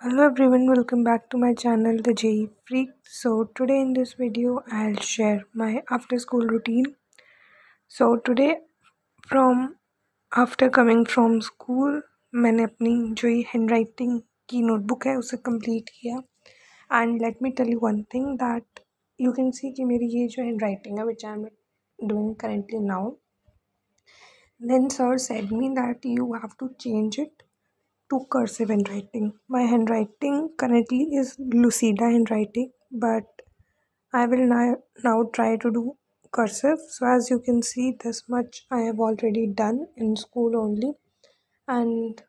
Hello everyone, welcome back to my channel The JE Freak. So today in this video I'll share my after school routine. So today from after coming from school मैंने अपनी जो ये handwriting की notebook है उसे complete किया. And let me tell you one thing that you can see कि मेरी ये जो handwriting है which I am doing currently now. Then sir said me that you have to change it to cursive handwriting. My handwriting currently is Lucida handwriting, but I will now try to do cursive. So as you can see, this much I have already done in school only, and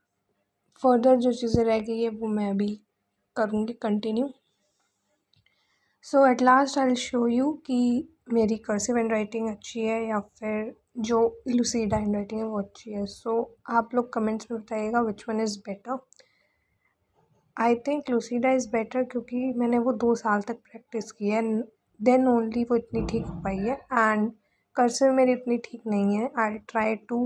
further जो चीज़ें रह गई है वो मैं अभी करूँगी continue. So at last I will show you कि मेरी कर्सिव हैंड राइटिंग अच्छी है या फिर जो लुसीडा हैंड राइटिंग है वो अच्छी है. सो आप लोग कमेंट्स में बताइएगा which one is better. I think Lucida is better क्योंकि मैंने वो 2 साल तक प्रैक्टिस की है, देन ओनली वो इतनी ठीक हो पाई है. एंड कर्सिव मेरी इतनी ठीक नहीं है. I try to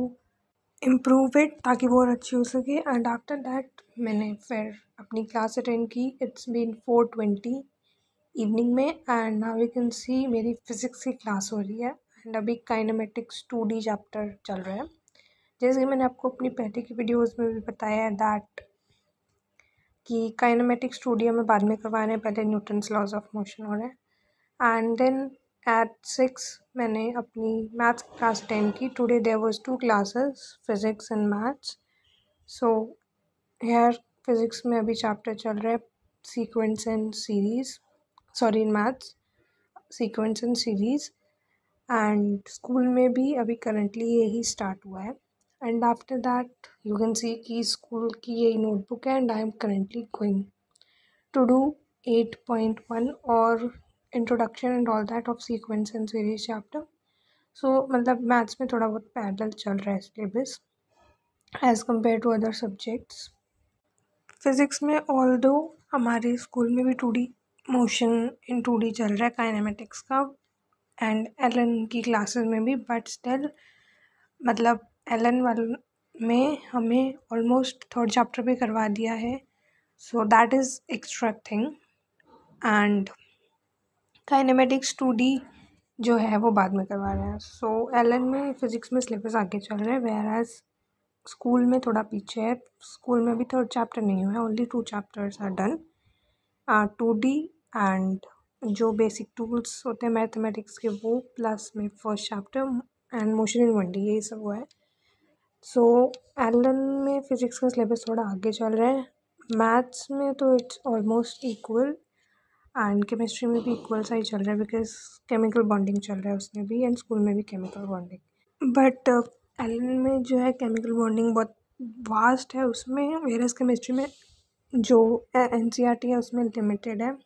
improve it ताकि वो और अच्छी हो सके. एंड आफ्टर दैट मैंने फिर अपनी क्लास अटेंड की. इट्स बीन 4:20 इवनिंग में एंड नाउ यू कैन सी मेरी फिज़िक्स की क्लास हो रही है. एंड अभी काइनेमेटिक्स 2D चैप्टर चल रहा है. जैसे कि मैंने आपको अपनी पहले की वीडियोस में भी बताया है दैट कि काइनेमेटिक्स 2D हमें बाद में करवाने हैं, पहले न्यूटन्स लॉज ऑफ मोशन हो रहे हैं. एंड देन एट 6 मैंने अपनी मैथ्स क्लास अटेंड की. Today there was 2 classes, physics and maths. So here physics में अभी चैप्टर चल रहा है sequence and series, sorry in maths sequence and series. And school में भी अभी करंटली यही स्टार्ट हुआ है. And after that you can see कि स्कूल की यही नोटबुक है and I am currently going to do 8.1 और introduction and all that of sequence and series chapter. So मतलब मैथ्स में थोड़ा बहुत पैरेलल चल रहा है syllabus as compare to other subjects. Physics में ऑल्दो हमारे स्कूल में भी 2D मोशन इन 2D चल रहा है काइनेमेटिक्स का एंड एलन की क्लासेस में भी. बट स्टिल मतलब एलन वाले में हमें ऑलमोस्ट 3rd चैप्टर भी करवा दिया है. So that is extra thing. And kinematics 2D जो है वो बाद में करवा रहे हैं. सो एलन में फिज़िक्स में सिलेबस आगे चल रहा है वेयर एज स्कूल में थोड़ा पीछे है. स्कूल में भी 3rd चैप्टर नहीं हुआ है, only 2 chapters are done 2D. And जो बेसिक टूल्स होते हैं मैथमेटिक्स के वो प्लस में 1st chapter and motion in 1D यही सब हुआ है. सो एलन में फ़िज़िक्स का सिलेबस थोड़ा आगे चल रहा है. मैथ्स में तो it's almost equal and chemistry में भी इक्वल सा ही चल रहा है बिकॉज केमिकल बॉन्डिंग चल रहा है उसमें भी एंड स्कूल में भी केमिकल बॉन्डिंग. बट एलन में जो है केमिकल बॉन्डिंग बहुत वास्ट है उसमें, वेरस केमिस्ट्री में जो NCERT है उसमें लिमिटेड है.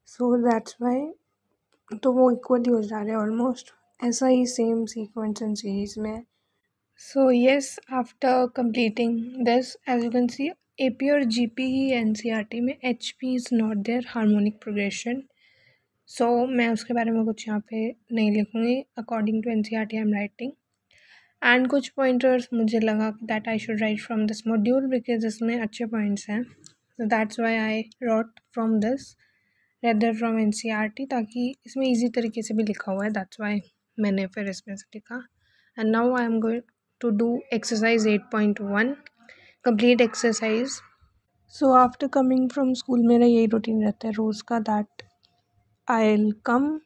सो दैट्स वाई तो वो इक्वली हो जा रहे हैं ऑलमोस्ट. ऐसा ही सेम सीक्वेंस एंड सीरीज़ में. So yes after completing this as you can see AP और GP ही NCERT में, HP is not there harmonic progression. So मैं उसके बारे में कुछ यहाँ पे नहीं लिखूँगी. According to NCERT I am writing and कुछ पॉइंटर्स मुझे लगा that I should write from this module because इसमें अच्छे पॉइंट्स हैं. So that's why I wrote from this rather from NCERT ताकि इसमें ईजी तरीके से भी लिखा हुआ है. दैट्स वाई मैंने फिर इसमें से लिखा. And now I am going to do exercise 8.1 complete exercise. So after coming from school मेरा यही रूटीन रहता है रोज़ का दैट आई विल कम,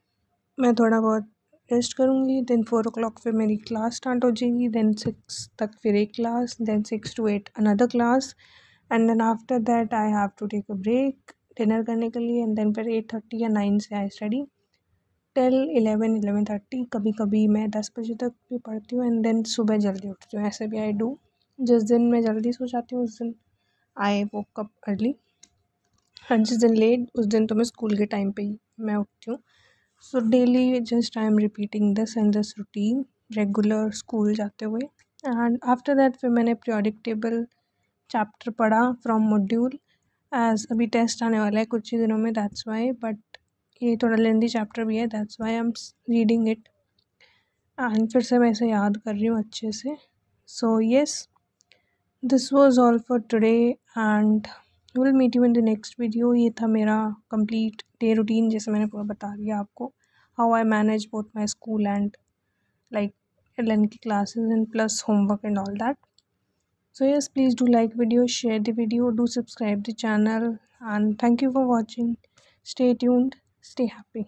मैं थोड़ा बहुत रेस्ट करूँगी. देन 4 o'clock फिर मेरी क्लास स्टार्ट हो जाएगी. देन 6 तक फिर एक class, then 6 to 8 another class and then after that I have to take a break dinner करने के लिए. एंड देन फिर 8:30 या 9 से आई स्टडी टिल 11-11:30. कभी कभी मैं 10 बजे तक भी पढ़ती हूँ एंड देन सुबह जल्दी उठती हूँ. ऐसे भी आई डू. जिस दिन मैं जल्दी सो जाती हूँ उस दिन आई वोक अप अर्ली एंड जिस दिन लेट उस दिन तो मैं स्कूल के टाइम पे ही मैं उठती हूँ. So daily just I am repeating this and this routine regular school जाते हुए. एंड आफ्टर दैट फिर मैंने पीरियोडिक टेबल चैप्टर पढ़ा फ्रॉम मॉड्यूल एज अभी टेस्ट आने वाला है कुछ ही दिनों में. That's why. बट ये थोड़ा लेंदी चैप्टर भी है. That's why I am reading it and फिर से मैं इसे याद कर रही हूँ अच्छे से. So yes this was all for today and will meet you in the next video. ये था मेरा कंप्लीट डे रूटीन, जैसे मैंने पूरा बता दिया आपको, how I manage both my school and like LN की classes and plus homework and all that. So yes, please do like video, share the video, do subscribe the channel, and thank you for watching. Stay tuned, stay happy.